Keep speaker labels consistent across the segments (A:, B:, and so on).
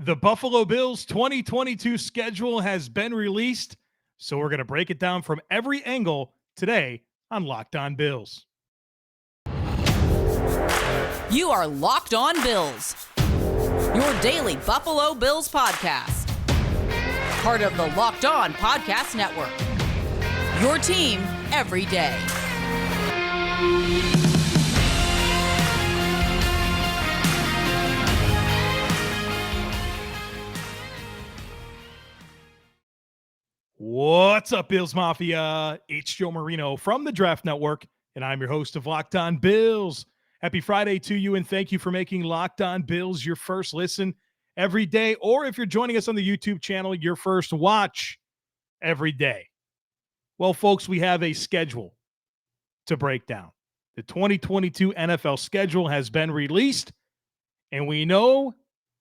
A: The Buffalo Bills 2022 schedule has been released, so we're going to break it down from every angle today on Locked On Bills.
B: You are Locked On Bills, your daily Buffalo Bills podcast. Part of the Locked On Podcast Network, your team every day.
A: What's up, Bills Mafia? It's Joe Marino from the Draft Network, and I'm your host of Locked On Bills. Happy Friday to you, and thank you for making Locked On Bills your first listen every day, or if you're joining us on the YouTube channel, your first watch every day. Well, folks, we have a schedule to break down. The 2022 NFL schedule has been released, and we know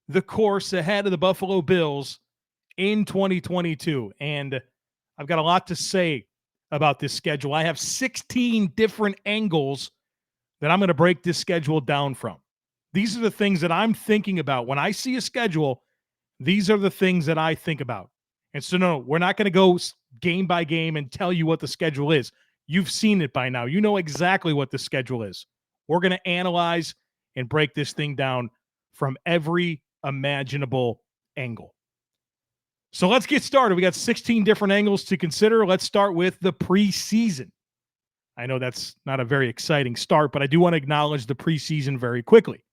A: the course ahead of the Buffalo Bills in 2022. And I've got a lot to say about this schedule. I have 16 different angles that I'm going to break this schedule down from. These are the things that I'm thinking about. When I see a schedule, these are the things that I think about. And so, no, we're not going to go game by game and tell you what the schedule is. You've seen it by now. You know exactly what the schedule is. We're going to analyze and break this thing down from every imaginable angle. So let's get started. We got 16 different angles to consider. Let's start with the preseason. I know that's not a very exciting start, but I do want to acknowledge the preseason very quickly.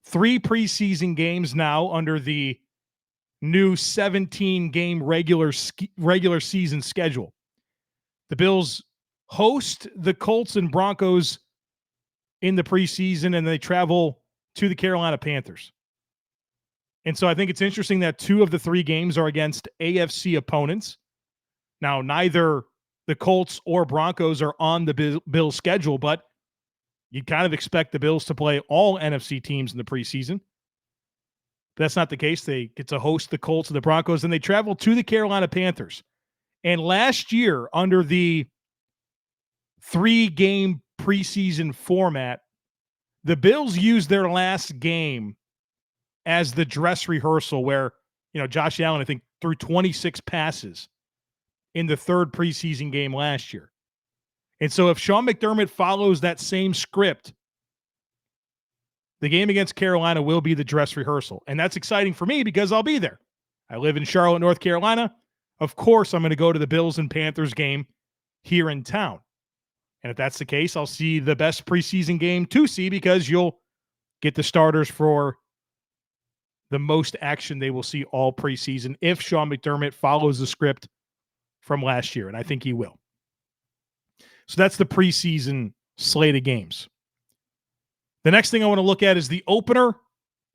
A: 3 preseason games now under the new 17-game regular season schedule. The Bills host the Colts and Broncos in the preseason, and they travel to the Carolina Panthers. And so I think it's interesting that 2 of the 3 games are against AFC opponents. Now, neither the Colts or Broncos are on the Bills' schedule, but you'd kind of expect the Bills to play all NFC teams in the preseason. But that's not the case. They get to host the Colts and the Broncos, and they travel to the Carolina Panthers. And last year, under the 3-game preseason format, the Bills used their last game as the dress rehearsal where, Josh Allen, I think, threw 26 passes in the 3rd preseason game last year. And so if Sean McDermott follows that same script, the game against Carolina will be the dress rehearsal. And that's exciting for me because I'll be there. I live in Charlotte, North Carolina. Of course, I'm going to go to the Bills and Panthers game here in town. And if that's the case, I'll see the best preseason game to see because you'll get the starters for the most action they will see all preseason if Sean McDermott follows the script from last year, and I think he will. So that's the preseason slate of games. The next thing I want to look at is the opener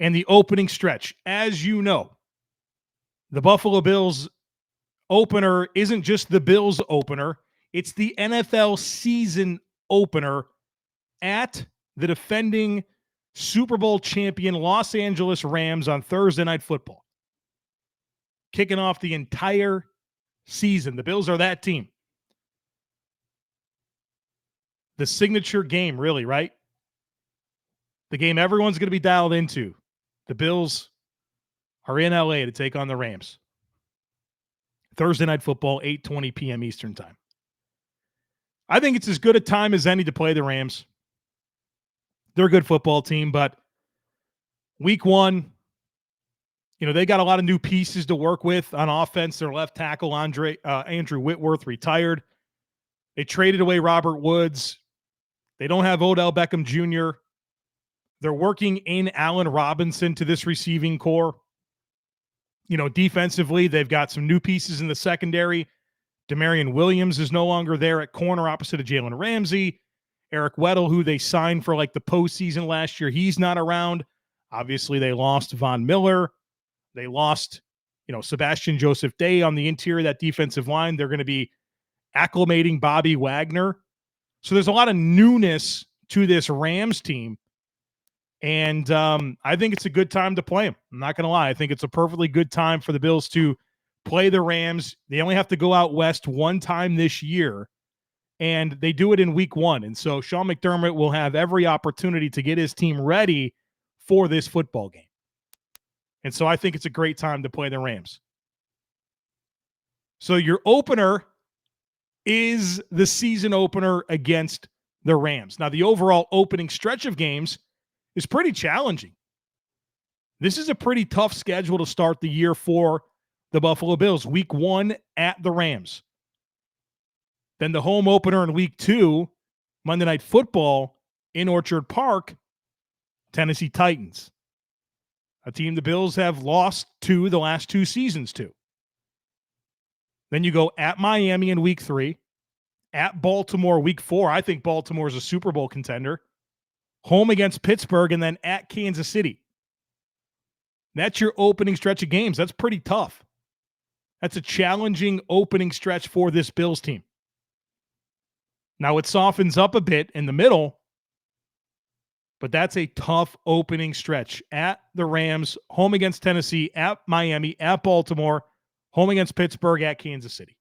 A: and the opening stretch. As you know, the Buffalo Bills opener isn't just the Bills opener, it's the NFL season opener at the defending Super Bowl champion Los Angeles Rams on Thursday Night Football. Kicking off the entire season. The Bills are that team. The signature game, really, right? The game everyone's going to be dialed into. The Bills are in LA to take on the Rams. Thursday Night Football, 8:20 p.m. Eastern Time. I think it's as good a time as any to play the Rams. They're a good football team, but week 1, they got a lot of new pieces to work with on offense. Their left tackle, Andrew Whitworth, retired. They traded away Robert Woods. They don't have Odell Beckham Jr. They're working in Allen Robinson to this receiving core. Defensively, they've got some new pieces in the secondary. Demarion Williams is no longer there at corner opposite of Jalen Ramsey. Eric Weddle, who they signed for the postseason last year, he's not around. Obviously, they lost Von Miller. They lost, Sebastian Joseph Day on the interior of that defensive line. They're going to be acclimating Bobby Wagner. So there's a lot of newness to this Rams team. And I think it's a good time to play them. I'm not going to lie. I think it's a perfectly good time for the Bills to play the Rams. They only have to go out west one time this year. And they do it in week 1. And so Sean McDermott will have every opportunity to get his team ready for this football game. And so I think it's a great time to play the Rams. So your opener is the season opener against the Rams. Now, the overall opening stretch of games is pretty challenging. This is a pretty tough schedule to start the year for the Buffalo Bills. Week 1 at the Rams. Then the home opener in week 2, Monday Night Football in Orchard Park, Tennessee Titans. A team the Bills have lost to the last 2 seasons to. Then you go at Miami in week 3, at Baltimore week 4. I think Baltimore is a Super Bowl contender. Home against Pittsburgh, and then at Kansas City. That's your opening stretch of games. That's pretty tough. That's a challenging opening stretch for this Bills team. Now it softens up a bit in the middle, but that's a tough opening stretch. At the Rams, home against Tennessee, at Miami, at Baltimore, home against Pittsburgh, at Kansas City.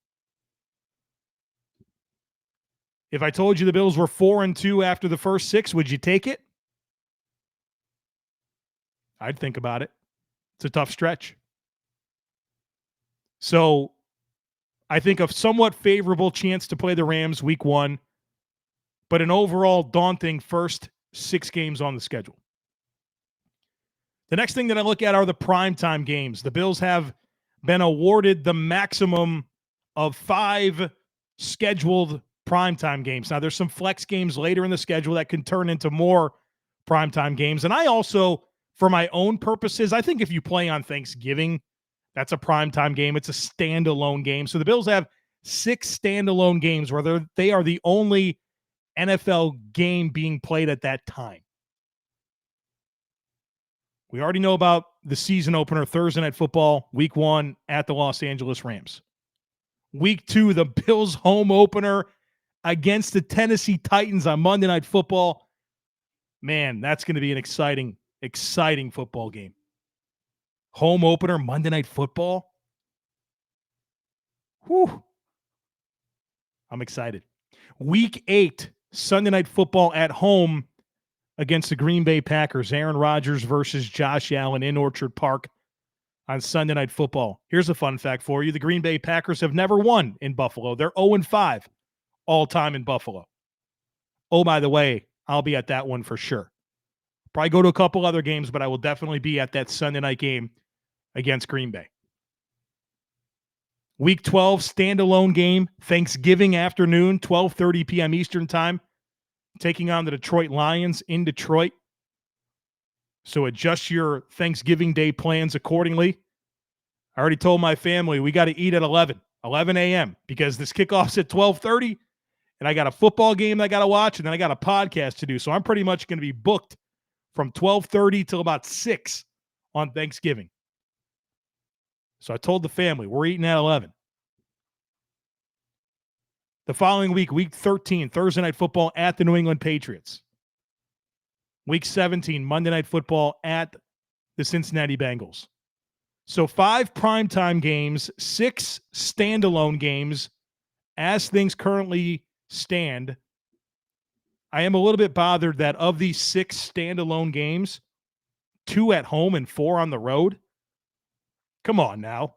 A: If I told you the Bills were 4-2 after the first 6, would you take it? I'd think about it. It's a tough stretch. So I think a somewhat favorable chance to play the Rams week 1, but an overall daunting first 6 games on the schedule. The next thing that I look at are the primetime games. The Bills have been awarded the maximum of 5 scheduled primetime games. Now, there's some flex games later in the schedule that can turn into more primetime games. And I also, for my own purposes, I think if you play on Thanksgiving, that's a primetime game. It's a standalone game. So the Bills have 6 standalone games where they are the only NFL game being played at that time. We already know about the season opener, Thursday Night Football, week 1 at the Los Angeles Rams. Week 2, the Bills home opener against the Tennessee Titans on Monday Night Football. Man, that's going to be an exciting football game. Home opener, Monday Night Football. Whew. I'm excited. Week 8, Sunday Night Football at home against the Green Bay Packers. Aaron Rodgers versus Josh Allen in Orchard Park on Sunday Night Football. Here's a fun fact for you. The Green Bay Packers have never won in Buffalo. They're 0-5 all time in Buffalo. Oh, by the way, I'll be at that one for sure. Probably go to a couple other games, but I will definitely be at that Sunday night game against Green Bay. Week 12, standalone game, Thanksgiving afternoon, 12:30 p.m. Eastern time, taking on the Detroit Lions in Detroit. So adjust your Thanksgiving Day plans accordingly. I already told my family we got to eat at 11 a.m. because this kickoff's at 12:30, and I got a football game I got to watch, and then I got a podcast to do. So I'm pretty much going to be booked from 12:30 till about 6 on Thanksgiving. So I told the family, we're eating at 11. The following week, week 13, Thursday Night Football at the New England Patriots. Week 17, Monday Night Football at the Cincinnati Bengals. So 5 primetime games, 6 standalone games as things currently stand. I am a little bit bothered that of these 6 standalone games, 2 at home and 4 on the road. Come on now.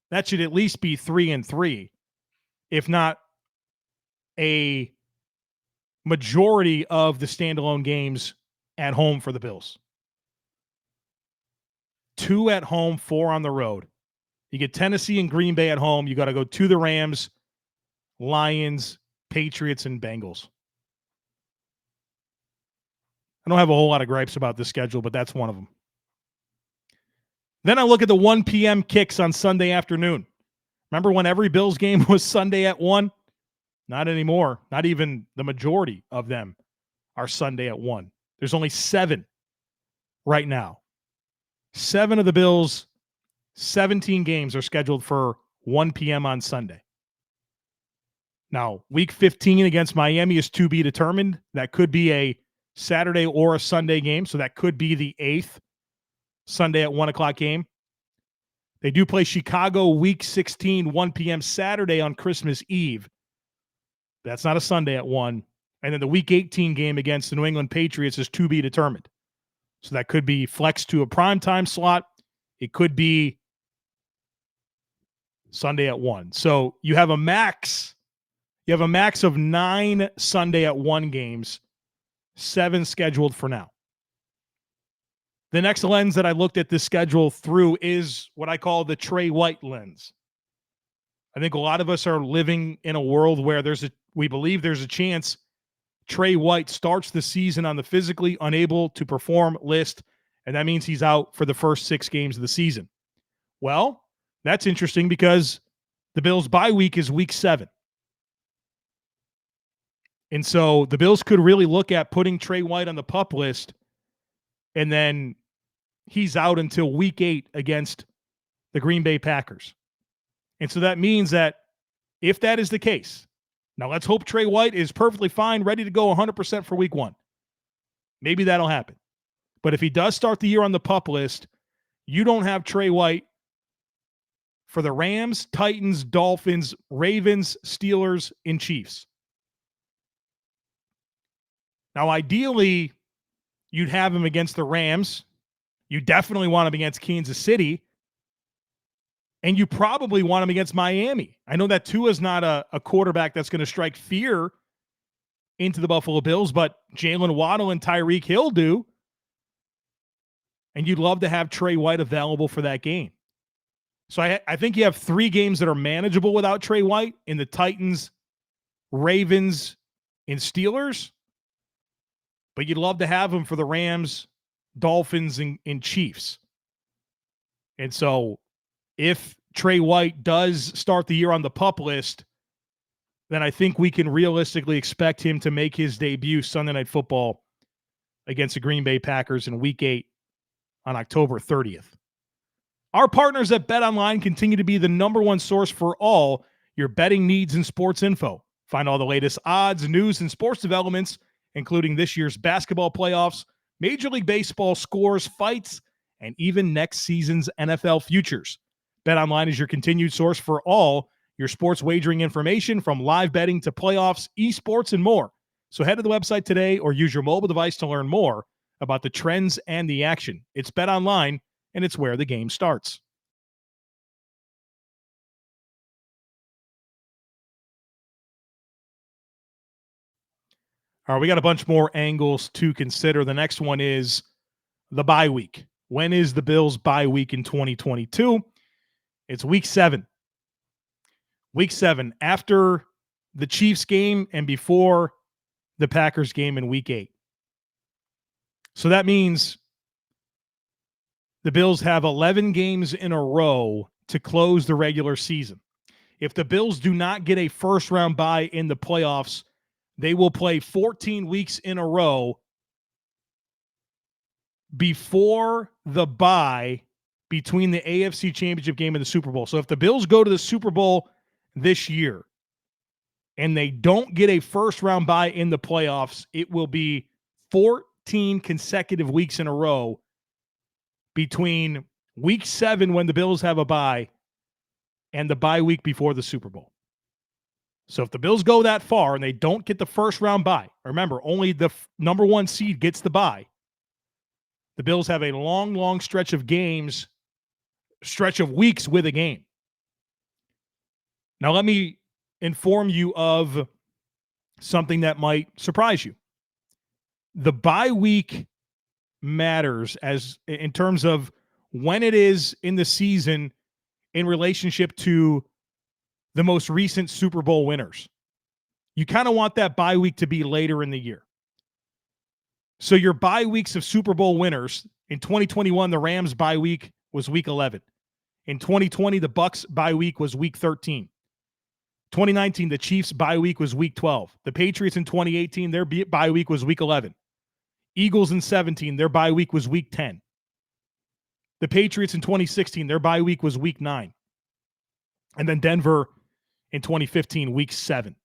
A: That should at least be 3-3, if not a majority of the standalone games at home for the Bills. 2 at home, 4 on the road. You get Tennessee and Green Bay at home. You got to go to the Rams, Lions, Patriots, and Bengals. I don't have a whole lot of gripes about this schedule, but that's one of them. Then I look at the 1 p.m. kicks on Sunday afternoon. Remember when every Bills game was Sunday at 1? Not anymore. Not even the majority of them are Sunday at 1. There's only 7 right now. 7 of the Bills' 17 games are scheduled for 1 p.m. on Sunday. Now, week 15 against Miami is to be determined. That could be a Saturday or a Sunday game, so that could be the 8th Sunday at 1 o'clock game. They do play Chicago week 16, 1 p.m. Saturday on Christmas Eve. That's not a Sunday at 1. And then the week 18 game against the New England Patriots is to be determined. So that could be flex to a primetime slot. It could be Sunday at 1. So you have a max. You have a max of 9 Sunday at 1 games, 7 scheduled for now. The next lens that I looked at this schedule through is what I call the Trey White lens. I think a lot of us are living in a world where we believe there's a chance Trey White starts the season on the physically unable to perform list, and that means he's out for the first 6 games of the season. Well, that's interesting because the Bills' bye week is week 7. And so the Bills could really look at putting Trey White on the PUP list, and then he's out until week 8 against the Green Bay Packers. And so that means that if that is the case, now let's hope Trey White is perfectly fine, ready to go 100% for week 1. Maybe that'll happen. But if he does start the year on the PUP list, you don't have Trey White for the Rams, Titans, Dolphins, Ravens, Steelers, and Chiefs. Now, ideally, you'd have him against the Rams. You definitely want him against Kansas City. And you probably want him against Miami. I know that Tua's not a quarterback that's going to strike fear into the Buffalo Bills, but Jalen Waddle and Tyreek Hill do. And you'd love to have Trey White available for that game. So I think you have 3 games that are manageable without Trey White in the Titans, Ravens, and Steelers. But you'd love to have him for the Rams, Dolphins, and Chiefs. And so if Trey White does start the year on the PUP list, then I think we can realistically expect him to make his debut Sunday Night Football against the Green Bay Packers in Week 8 on October 30th. Our partners at BetOnline continue to be the number one source for all your betting needs and sports info. Find all the latest odds, news, and sports developments, including this year's basketball playoffs, Major League Baseball scores, fights, and even next season's NFL futures. BetOnline is your continued source for all your sports wagering information, from live betting to playoffs, esports, and more. So head to the website today or use your mobile device to learn more about the trends and the action. It's BetOnline, and it's where the game starts. All right, we got a bunch more angles to consider. The next one is the bye week. When is the Bills' bye week in 2022? It's week 7. Week 7, after the Chiefs game and before the Packers game in week 8. So that means the Bills have 11 games in a row to close the regular season. If the Bills do not get a first-round bye in the playoffs, they will play 14 weeks in a row before the bye between the AFC Championship game and the Super Bowl. So if the Bills go to the Super Bowl this year and they don't get a first-round bye in the playoffs, it will be 14 consecutive weeks in a row between week 7, when the Bills have a bye, and the bye week before the Super Bowl. So if the Bills go that far and they don't get the first-round bye, remember, only the number 1 seed gets the bye, the Bills have a long, long stretch of weeks with a game. Now, let me inform you of something that might surprise you. The bye week matters as in terms of when it is in the season in relationship to the most recent Super Bowl winners. You kind of want that bye week to be later in the year. So your bye weeks of Super Bowl winners, in 2021, the Rams bye week was week 11. In 2020, the Bucks bye week was week 13. 2019, the Chiefs bye week was week 12. The Patriots in 2018, their bye week was week 11. Eagles in 17, their bye week was week 10. The Patriots in 2016, their bye week was week 9. And then Denver in 2015, week 7.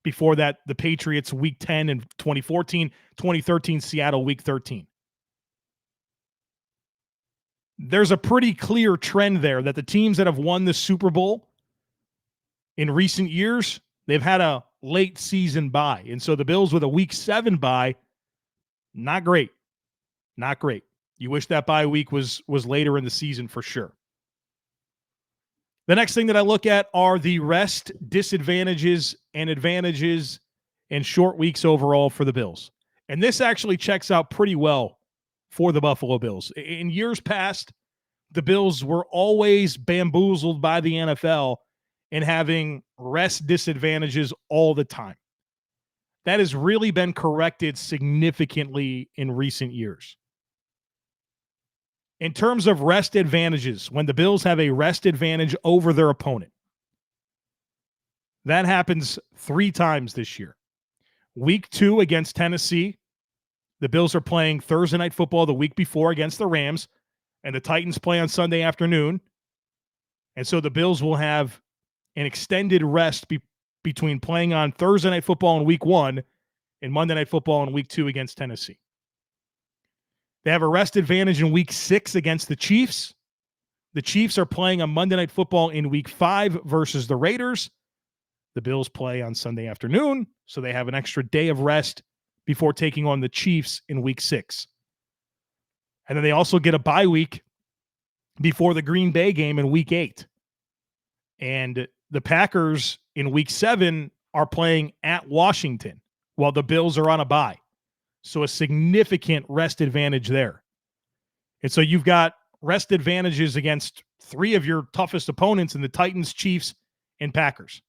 A: Before that, the Patriots week 10 in 2014, 2013, Seattle week 13. There's a pretty clear trend there that the teams that have won the Super Bowl in recent years, they've had a late season bye. And so the Bills with a week 7 bye, not great. Not great. You wish that bye week was later in the season for sure. The next thing that I look at are the rest disadvantages and advantages and short weeks overall for the Bills. And this actually checks out pretty well for the Buffalo Bills. In years past, the Bills were always bamboozled by the NFL in having rest disadvantages all the time. That has really been corrected significantly in recent years. In terms of rest advantages, when the Bills have a rest advantage over their opponent, that happens 3 times this year. Week 2 against Tennessee, the Bills are playing Thursday Night Football the week before against the Rams, and the Titans play on Sunday afternoon. And so the Bills will have an extended rest between playing on Thursday Night Football in week 1 and Monday Night Football in week 2 against Tennessee. They have a rest advantage in week 6 against the Chiefs. The Chiefs are playing on Monday Night Football in week 5 versus the Raiders. The Bills play on Sunday afternoon, so they have an extra day of rest before taking on the Chiefs in week 6. And then they also get a bye week before the Green Bay game in week 8. And the Packers in week 7 are playing at Washington while the Bills are on a bye. So a significant rest advantage there. And so you've got rest advantages against 3 of your toughest opponents in the Titans, Chiefs, and Packers.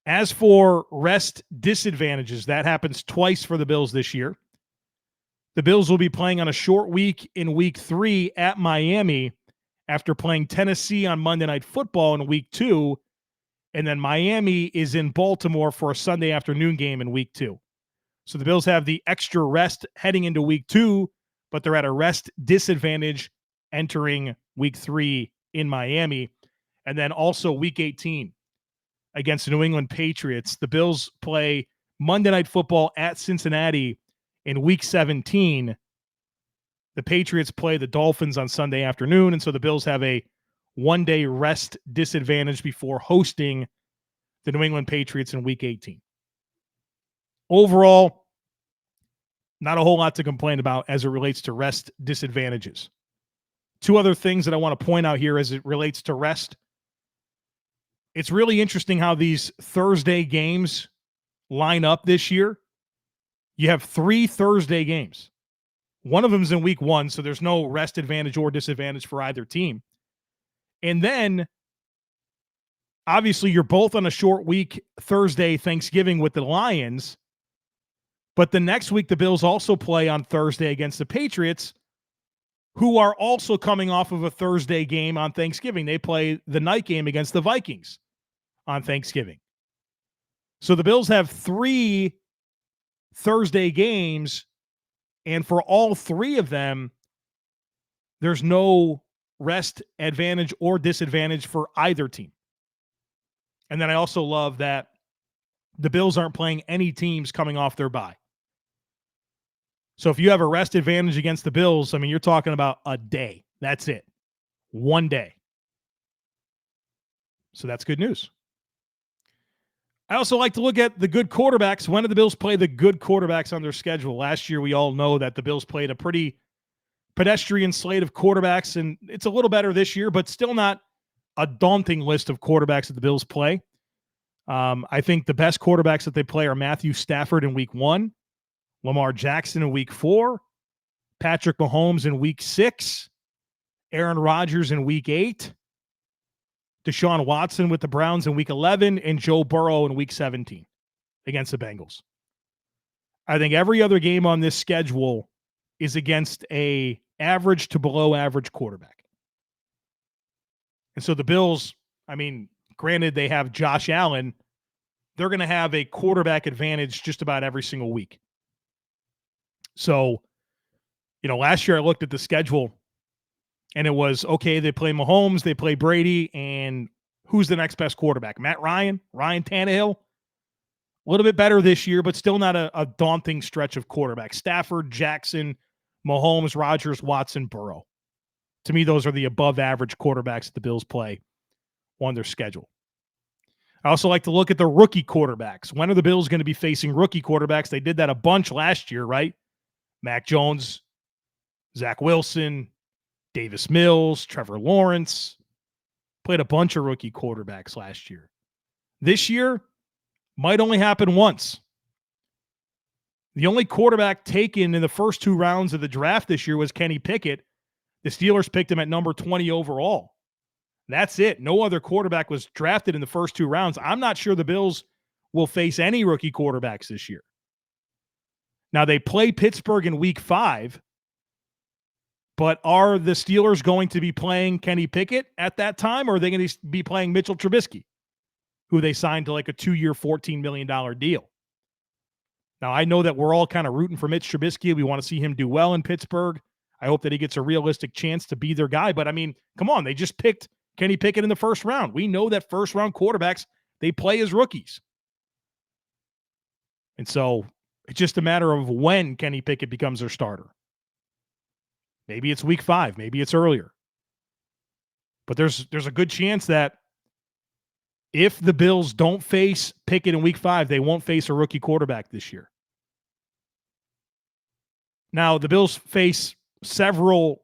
A: As for rest disadvantages, that happens twice for the Bills this year. The Bills will be playing on a short week in week 3 at Miami after playing Tennessee on Monday Night Football in week 2. And then Miami is in Baltimore for a Sunday afternoon game in week 2. So the Bills have the extra rest heading into week 2, but they're at a rest disadvantage entering week 3 in Miami. And then also week 18 against the New England Patriots. The Bills play Monday Night Football at Cincinnati in week 17. The Patriots play the Dolphins on Sunday afternoon, and so the Bills have a one-day rest disadvantage before hosting the New England Patriots in week 18. Overall, not a whole lot to complain about as it relates to rest disadvantages. 2 other things that I want to point out here as it relates to rest. It's really interesting how these Thursday games line up this year. You have 3 Thursday games. One of them is in week 1, so there's no rest advantage or disadvantage for either team. And then, obviously, you're both on a short week Thursday, Thanksgiving with the Lions. But the next week, the Bills also play on Thursday against the Patriots, who are also coming off of a Thursday game on Thanksgiving. They play the night game against the Vikings on Thanksgiving. So the Bills have 3 Thursday games, and for all 3 of them, there's no rest advantage or disadvantage for either team. And then I also love that the Bills aren't playing any teams coming off their bye. So if you have a rest advantage against the Bills, I mean, you're talking about a day. That's it. 1 day. So that's good news. I also like to look at the good quarterbacks. When do the Bills play the good quarterbacks on their schedule? Last year, we all know that the Bills played a pretty pedestrian slate of quarterbacks, and it's a little better this year, but still not a daunting list of quarterbacks that the Bills play. I think the best quarterbacks that they play are Matthew Stafford in week 1, Lamar Jackson in week 4, Patrick Mahomes in week 6, Aaron Rodgers in week 8, Deshaun Watson with the Browns in week 11, and Joe Burrow in week 17 against the Bengals. I think every other game on this schedule is against a average to below average quarterback. And so the Bills, I mean, granted they have Josh Allen, they're going to have a quarterback advantage just about every single week. So, last year I looked at the schedule and it was, okay, they play Mahomes, they play Brady, and who's the next best quarterback? Matt Ryan? Ryan Tannehill? A little bit better this year, but still not a daunting stretch of quarterbacks. Stafford, Jackson, Mahomes, Rodgers, Watson, Burrow. To me, those are the above average quarterbacks that the Bills play on their schedule. I also like to look at the rookie quarterbacks. When are the Bills going to be facing rookie quarterbacks? They did that a bunch last year, right? Mac Jones Zach Wilson, Davis Mills, Trevor Lawrence. Played a bunch of rookie quarterbacks last year. This year might only happen once. The only quarterback taken in the first 2 rounds of the draft this year was Kenny Pickett. The Steelers picked him at number 20 overall. That's it. No other quarterback was drafted in the first 2 rounds. I'm not sure the Bills will face any rookie quarterbacks this year. Now, they play Pittsburgh in week 5, but are the Steelers going to be playing Kenny Pickett at that time, or are they going to be playing Mitchell Trubisky, who they signed to like a 2-year, $14 million deal? Now, I know that we're all kind of rooting for Mitch Trubisky. We want to see him do well in Pittsburgh. I hope that he gets a realistic chance to be their guy. But, I mean, come on. They just picked Kenny Pickett in the first round. We know that first-round quarterbacks, they play as rookies. And so it's just a matter of when Kenny Pickett becomes their starter. Maybe it's week 5. Maybe it's earlier. But there's a good chance that if the Bills don't face Pickett in week 5, they won't face a rookie quarterback this year. Now, the Bills face several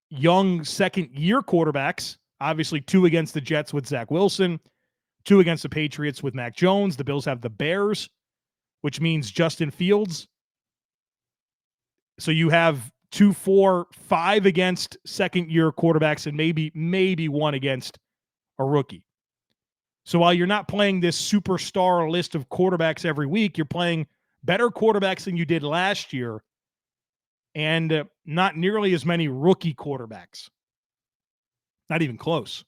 A: young second-year quarterbacks. Obviously, 2 against the Jets with Zach Wilson, 2 against the Patriots with Mac Jones. The Bills have the Bears, which means Justin Fields. So you have 2, 4, 5 against second-year quarterbacks and maybe 1 against a rookie. So while you're not playing this superstar list of quarterbacks every week, you're playing better quarterbacks than you did last year and not nearly as many rookie quarterbacks. Not even close.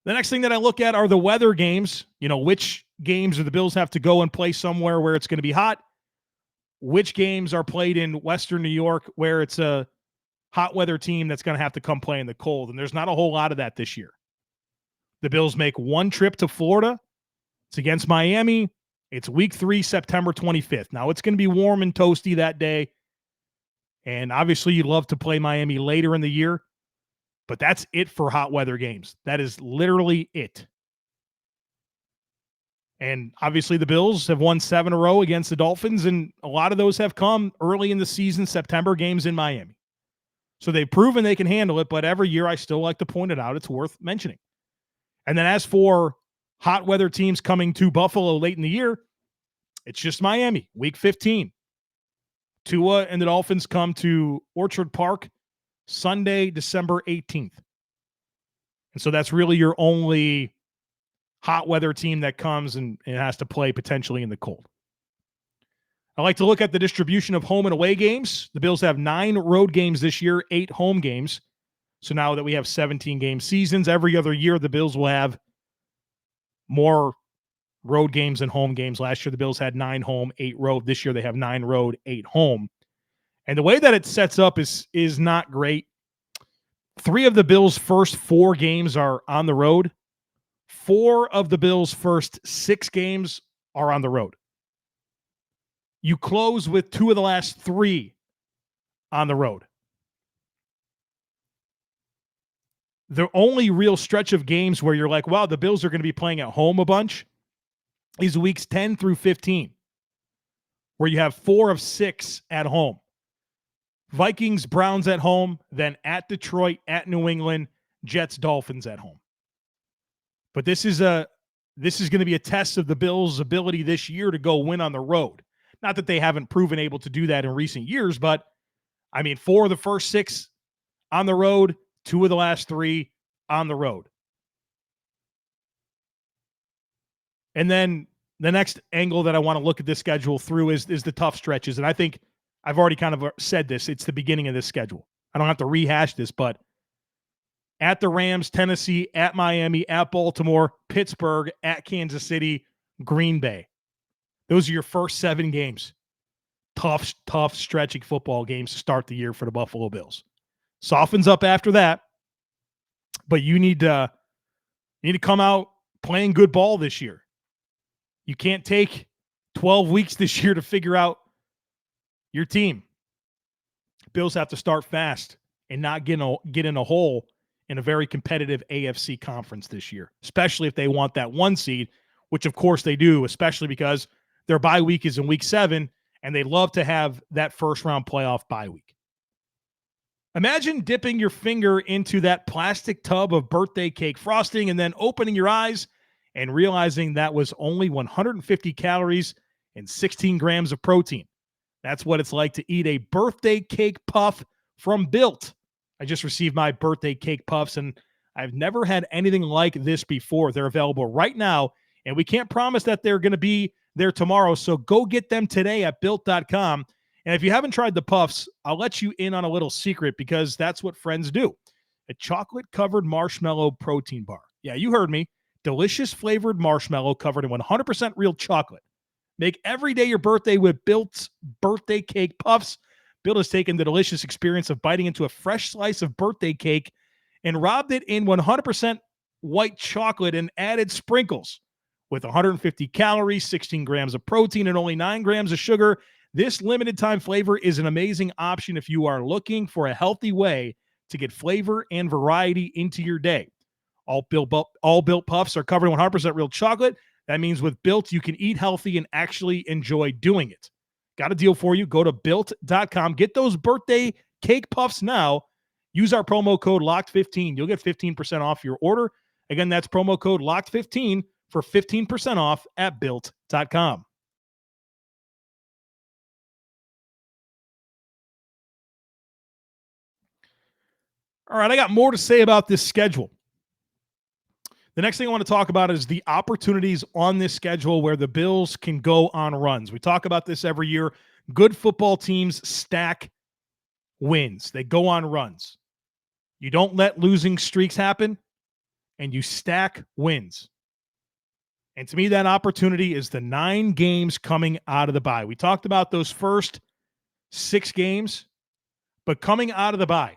A: The next thing that I look at are the weather games. You know, which games do the Bills have to go and play somewhere where it's going to be hot? Which games are played in Western New York where it's a hot weather team that's going to have to come play in the cold? And there's not a whole lot of that this year. The Bills make 1 trip to Florida. It's against Miami. It's week 3, September 25th. Now, it's going to be warm and toasty that day. And obviously, you'd love to play Miami later in the year. But that's it for hot weather games. That is literally it. And obviously, the Bills have won 7 in a row against the Dolphins, and a lot of those have come early in the season, September games in Miami. So they've proven they can handle it, but every year I still like to point it out. It's worth mentioning. And then as for hot weather teams coming to Buffalo late in the year, it's just Miami, week 15. Tua and the Dolphins come to Orchard Park Sunday, December 18th. And so that's really your only hot weather team that comes and has to play potentially in the cold. I like to look at the distribution of home and away games. The Bills have 9 road games this year, 8 home games. So now that we have 17-game seasons, every other year the Bills will have more road games than home games. Last year the Bills had 9 home, 8 road. This year they have 9 road, 8 home. And the way that it sets up is not great. 3 of the Bills' first 4 games are on the road. 4 of the Bills' first 6 games are on the road. You close with 2 of the last 3 on the road. The only real stretch of games where you're like, wow, the Bills are going to be playing at home a bunch is weeks 10 through 15, where you have 4 of 6 at home. Vikings, Browns at home, then at Detroit, at New England, Jets, Dolphins at home. But this is going to be a test of the Bills' ability this year to go win on the road. Not that they haven't proven able to do that in recent years, but I mean, 4 of the first 6 on the road, 2 of the last 3 on the road. And then the next angle that I want to look at this schedule through is the tough stretches. And I think I've already kind of said this. It's the beginning of this schedule. I don't have to rehash this, but at the Rams, Tennessee, at Miami, at Baltimore, Pittsburgh, at Kansas City, Green Bay. Those are your first 7 games. Tough stretching football games to start the year for the Buffalo Bills. Softens up after that, but you need to come out playing good ball this year. You can't take 12 weeks this year to figure out your team. Bills have to start fast and not get in a hole in a very competitive AFC conference this year, especially if they want that 1 seed, which of course they do, especially because their bye week is in week 7, and they love to have that first round playoff bye week. Imagine dipping your finger into that plastic tub of birthday cake frosting and then opening your eyes and realizing that was only 150 calories and 16 grams of protein. That's what it's like to eat a birthday cake puff from Built. I just received my birthday cake puffs, and I've never had anything like this before. They're available right now, and we can't promise that they're going to be there tomorrow, so go get them today at Built.com. And if you haven't tried the puffs, I'll let you in on a little secret because that's what friends do. A chocolate-covered marshmallow protein bar. Yeah, you heard me. Delicious flavored marshmallow covered in 100% real chocolate. Make every day your birthday with Built's birthday cake puffs. Built has taken the delicious experience of biting into a fresh slice of birthday cake and robbed it in 100% white chocolate and added sprinkles. With 150 calories, 16 grams of protein, and only 9 grams of sugar, this limited time flavor is an amazing option if you are looking for a healthy way to get flavor and variety into your day. All Built puffs are covered in 100% real chocolate. That means with Built, you can eat healthy and actually enjoy doing it. Got a deal for you. Go to Built.com. Get those birthday cake puffs now. Use our promo code LOCKED15. You'll get 15% off your order. Again, that's promo code LOCKED15 for 15% off at Built.com. All right, I got more to say about this schedule. The next thing I want to talk about is the opportunities on this schedule where the Bills can go on runs. We talk about this every year. Good football teams stack wins. They go on runs. You don't let losing streaks happen, and you stack wins. And to me, that opportunity is the 9 games coming out of the bye. We talked about those first 6 games, but coming out of the bye,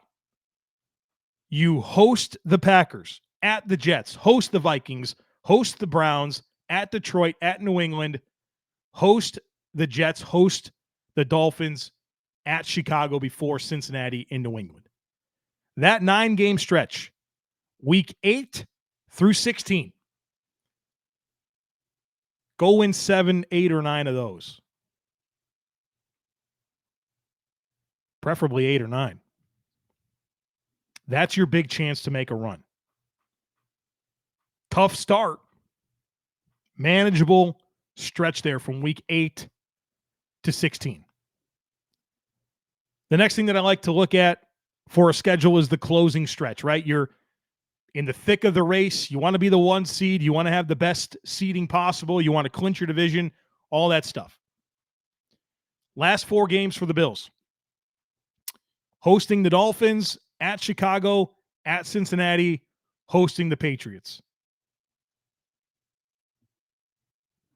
A: you host the Packers, at the Jets, host the Vikings, host the Browns, at Detroit, at New England, host the Jets, host the Dolphins, at Chicago before Cincinnati in New England. That 9-game stretch, week 8 through 16, go win 7, 8, or 9 of those. Preferably 8 or 9. That's your big chance to make a run. Tough start. Manageable stretch there from week 8 to 16. The next thing that I like to look at for a schedule is the closing stretch, right? You're in the thick of the race. You want to be the 1 seed. You want to have the best seeding possible. You want to clinch your division, all that stuff. Last 4 games for the Bills. Hosting the Dolphins, at Chicago, at Cincinnati, hosting the Patriots.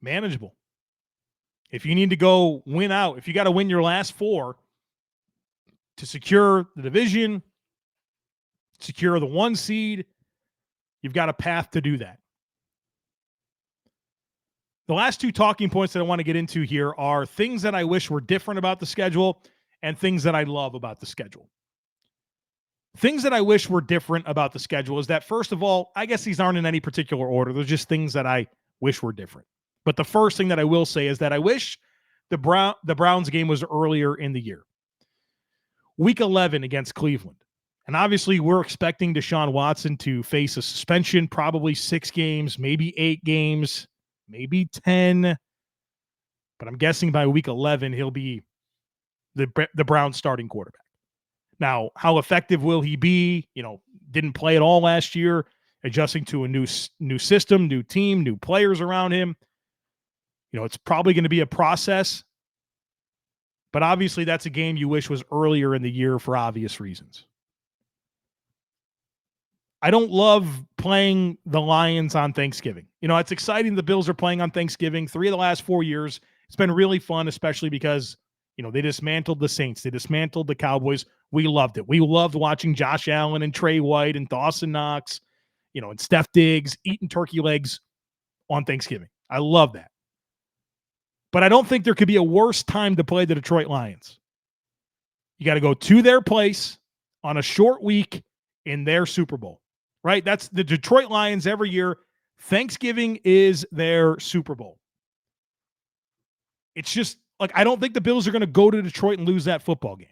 A: Manageable. If you need to go win out, if you got to win your last 4 to secure the division, secure the 1 seed, you've got a path to do that. The last 2 talking points that I want to get into here are things that I wish were different about the schedule and things that I love about the schedule. Things that I wish were different about the schedule is that, first of all, I guess these aren't in any particular order. They're just things that I wish were different. But the first thing that I will say is that I wish the Browns game was earlier in the year. Week 11 against Cleveland. And obviously we're expecting Deshaun Watson to face a suspension, probably 6 games, maybe 8 games, maybe 10. But I'm guessing by week 11, he'll be the Browns starting quarterback. Now, how effective will he be? Didn't play at all last year, adjusting to a new system, new team, new players around him. It's probably going to be a process. But obviously, that's a game you wish was earlier in the year for obvious reasons. I don't love playing the Lions on Thanksgiving. It's exciting the Bills are playing on Thanksgiving. 3 of the last 4 years. It's been really fun, especially because, they dismantled the Saints. They dismantled the Cowboys. We loved it. We loved watching Josh Allen and Trey White and Dawson Knox, and Steph Diggs eating turkey legs on Thanksgiving. I love that. But I don't think there could be a worse time to play the Detroit Lions. You got to go to their place on a short week in their Super Bowl, right? That's the Detroit Lions every year. Thanksgiving is their Super Bowl. It's just I don't think the Bills are going to go to Detroit and lose that football game.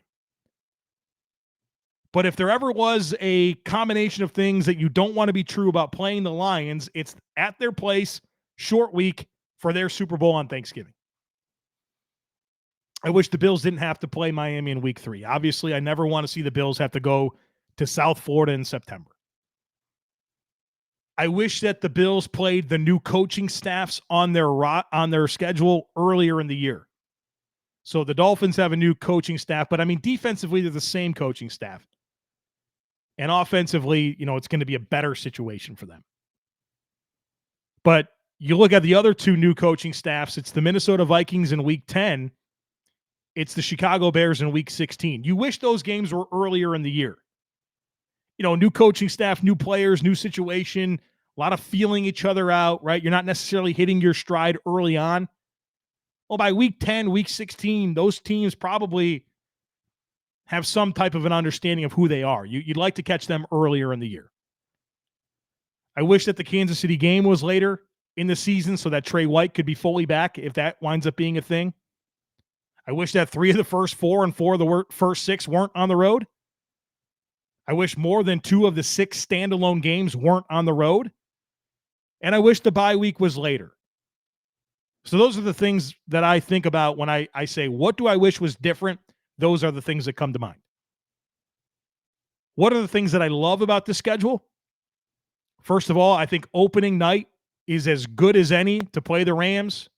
A: But if there ever was a combination of things that you don't want to be true about playing the Lions, it's at their place, short week for their Super Bowl on Thanksgiving. I wish the Bills didn't have to play Miami in week 3. Obviously, I never want to see the Bills have to go to South Florida in September. I wish that the Bills played the new coaching staffs on their schedule earlier in the year. So the Dolphins have a new coaching staff, but I mean, defensively, they're the same coaching staff. And offensively, it's going to be a better situation for them. But you look at the other two new coaching staffs, it's the Minnesota Vikings in week 10. It's the Chicago Bears in week 16. You wish those games were earlier in the year. New coaching staff, new players, new situation, a lot of feeling each other out, right? You're not necessarily hitting your stride early on. Well, by week 10, week 16, those teams probably have some type of an understanding of who they are. You'd like to catch them earlier in the year. I wish that the Kansas City game was later in the season so that Trey White could be fully back if that winds up being a thing. I wish that 3 of the first 4 and 4 of the first 6 weren't on the road. I wish more than 2 of the 6 standalone games weren't on the road. And I wish the bye week was later. So those are the things that I think about when I say, what do I wish was different? Those are the things that come to mind. What are the things that I love about the schedule? First of all, I think opening night is as good as any to play the Rams.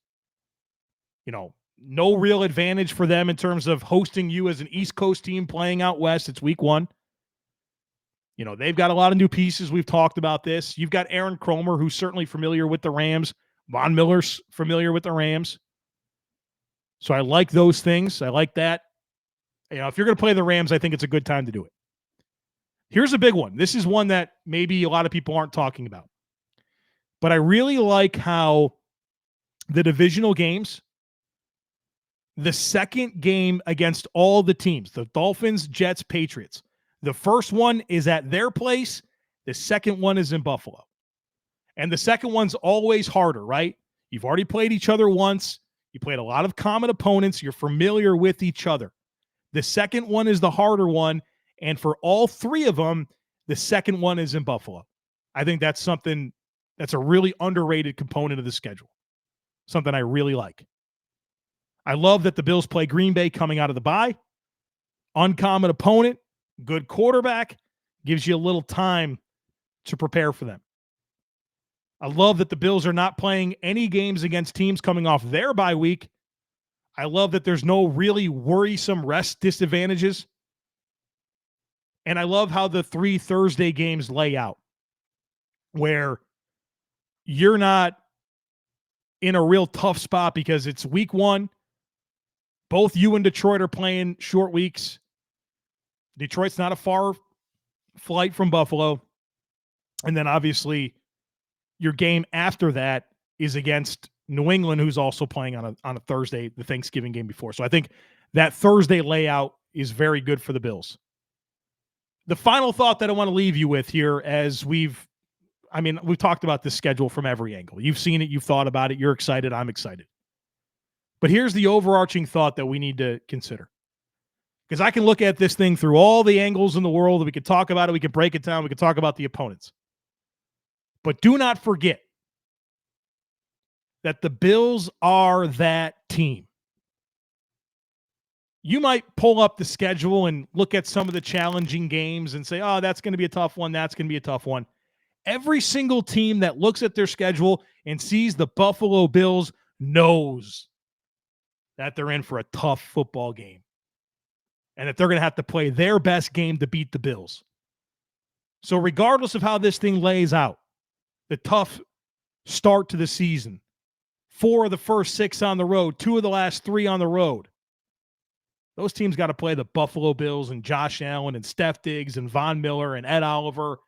A: No real advantage for them in terms of hosting you as an East Coast team playing out West. It's week 1. They've got a lot of new pieces. We've talked about this. You've got Aaron Cromer, who's certainly familiar with the Rams. Von Miller's familiar with the Rams. So I like those things. I like that. If you're going to play the Rams, I think it's a good time to do it. Here's a big one. This is one that maybe a lot of people aren't talking about. But I really like how the divisional games, the second game against all the teams, the Dolphins, Jets, Patriots, the first one is at their place. The second one is in Buffalo. And the second one's always harder, right? You've already played each other once. You played a lot of common opponents. You're familiar with each other. The second one is the harder one. And for all 3 of them, the second one is in Buffalo. I think that's something that's a really underrated component of the schedule. Something I really like. I love that the Bills play Green Bay coming out of the bye. Uncommon opponent, good quarterback, gives you a little time to prepare for them. I love that the Bills are not playing any games against teams coming off their bye week. I love that there's no really worrisome rest disadvantages. And I love how the 3 Thursday games lay out, where you're not in a real tough spot because it's week 1. Both you and Detroit are playing short weeks. Detroit's not a far flight from Buffalo. And then obviously your game after that is against New England, who's also playing on a Thursday, the Thanksgiving game before. So I think that Thursday layout is very good for the Bills. The final thought that I want to leave you with here, as we've talked about this schedule from every angle. You've seen it. You've thought about it. You're excited. I'm excited. But here's the overarching thought that we need to consider. Because I can look at this thing through all the angles in the world. We could talk about it. We could break it down. We could talk about the opponents. But do not forget that the Bills are that team. You might pull up the schedule and look at some of the challenging games and say, oh, that's going to be a tough one. That's going to be a tough one. Every single team that looks at their schedule and sees the Buffalo Bills knows that they're in for a tough football game and that they're going to have to play their best game to beat the Bills. So regardless of how this thing lays out, the tough start to the season, 4 of the first 6 on the road, 2 of the last 3 on the road, those teams got to play the Buffalo Bills and Josh Allen and Steph Diggs and Von Miller and Ed Oliver,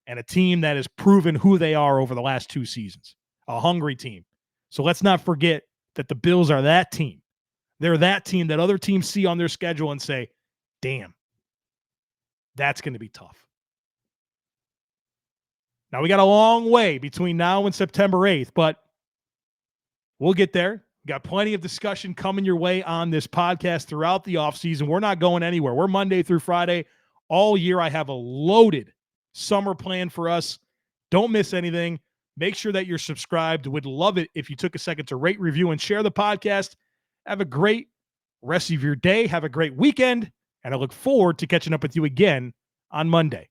A: and a team that has proven who they are over the last 2 seasons, a hungry team. So let's not forget that the Bills are that team. They're that team that other teams see on their schedule and say, damn, that's going to be tough. Now, we got a long way between now and September 8th, but we'll get there. Got plenty of discussion coming your way on this podcast throughout the offseason. We're not going anywhere. We're Monday through Friday all year. I have a loaded summer plan for us. Don't miss anything. Make sure that you're subscribed. Would love it if you took a second to rate, review, and share the podcast. Have a great rest of your day. Have a great weekend. And I look forward to catching up with you again on Monday.